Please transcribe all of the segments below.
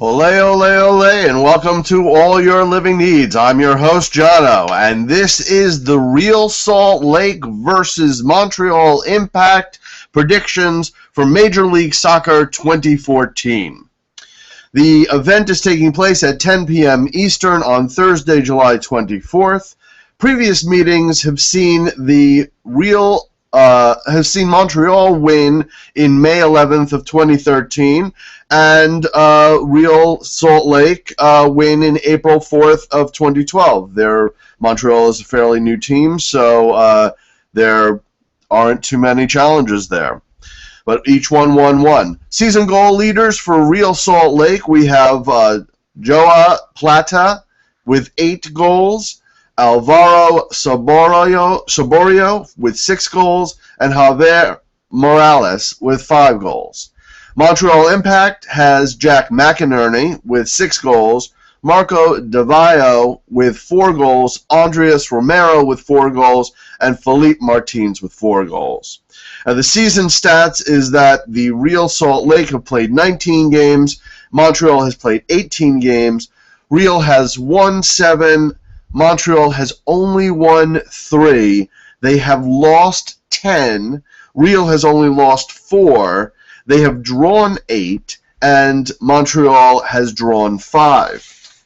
Ole, ole, ole, and welcome to All Your Living Needs. I'm your host, Johno, and this is the Real Salt Lake versus Montreal Impact predictions for Major League Soccer 2014. The event is taking place at 10 p.m. Eastern on Thursday, July 24th. Previous meetings have seen Montreal win in May 11th of 2013, and Real Salt Lake win in April 4th of 2012. Montreal is a fairly new team, so there aren't too many challenges there. But each one won. Season goal leaders for Real Salt Lake, we have Joao Plata with 8 goals, Alvaro Saborio with 6 goals, and Javier Morales with 5 goals. Montreal Impact has Jack McInerney with 6 goals, Marco Vaio with 4 goals, Andrés Romero with 4 goals, and Felipe Martins with 4 goals. The season stats is that the Real Salt Lake have played 19 games, Montreal has played 18 games, Real has won 7, Montreal has only won 3, they have lost 10, Real has only lost 4, they have drawn 8, and Montreal has drawn 5.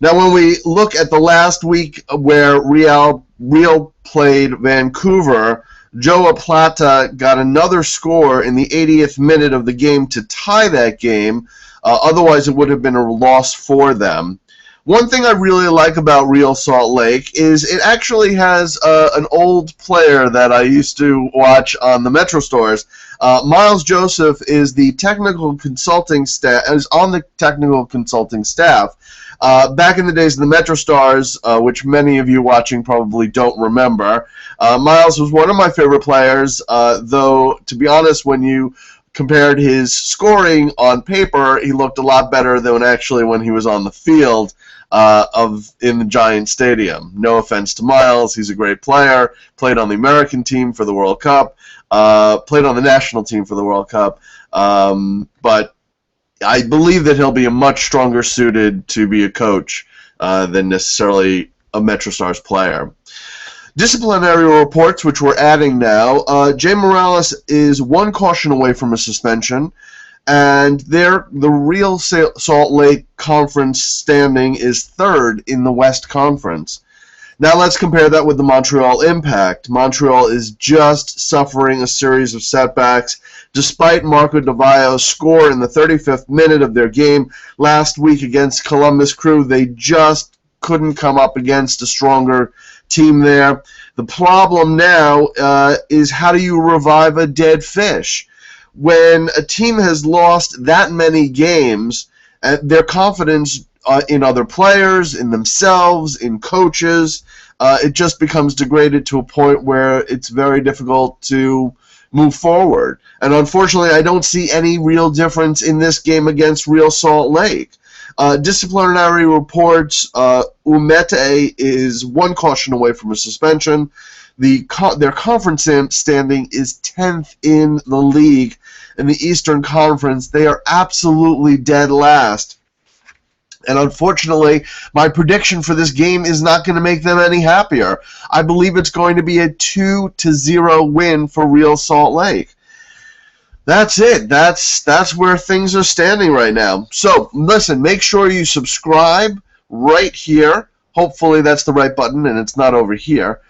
Now, when we look at the last week where Real played Vancouver, Joao Plata got another score in the 80th minute of the game to tie that game. Otherwise, it would have been a loss for them. One thing I really like about Real Salt Lake is it actually has an old player that I used to watch on the MetroStars. Miles Joseph is the technical consulting staff. Is on the technical consulting staff. Back in the days of the MetroStars, which many of you watching probably don't remember, Miles was one of my favorite players, though, to be honest, when you compared his scoring on paper, he looked a lot better than actually when he was on the field in the Giant Stadium. No offense to Miles, he's a great player, played on the American team for the World Cup, played on the national team for the World Cup, but I believe that he'll be a much stronger suited to be a coach than necessarily a MetroStars player. Disciplinary reports, which we're adding now. Javier Morales is 1 caution away from a suspension, and the Real Salt Lake Conference standing is 3rd in the West Conference. Now let's compare that with the Montreal Impact. Montreal is just suffering a series of setbacks. Despite Marco Vaio's score in the 35th minute of their game last week against Columbus Crew, they just couldn't come up against a stronger team there. The problem now is, how do you revive a dead fish? When a team has lost that many games, their confidence in other players, in themselves, in coaches, it just becomes degraded to a point where it's very difficult to move forward. And unfortunately, I don't see any real difference in this game against Real Salt Lake. Disciplinary reports, Umete is 1 caution away from a suspension. Their conference standing is 10th in the league. In the Eastern Conference, they are absolutely dead last. And unfortunately, my prediction for this game is not going to make them any happier. I believe it's going to be a 2-0 win for Real Salt Lake. That's it. That's where things are standing right now. So, listen, make sure you subscribe right here. Hopefully that's the right button and it's not over here.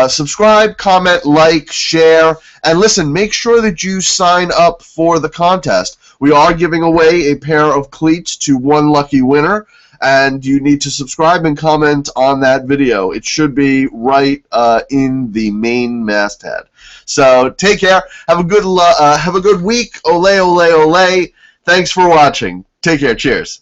Subscribe, comment, like, share, and listen, make sure that you sign up for the contest. We are giving away a pair of cleats to 1 lucky winner, and you need to subscribe and comment on that video. It should be right in the main masthead. So take care. Have a good week. Ole, ole, ole. Thanks for watching. Take care. Cheers.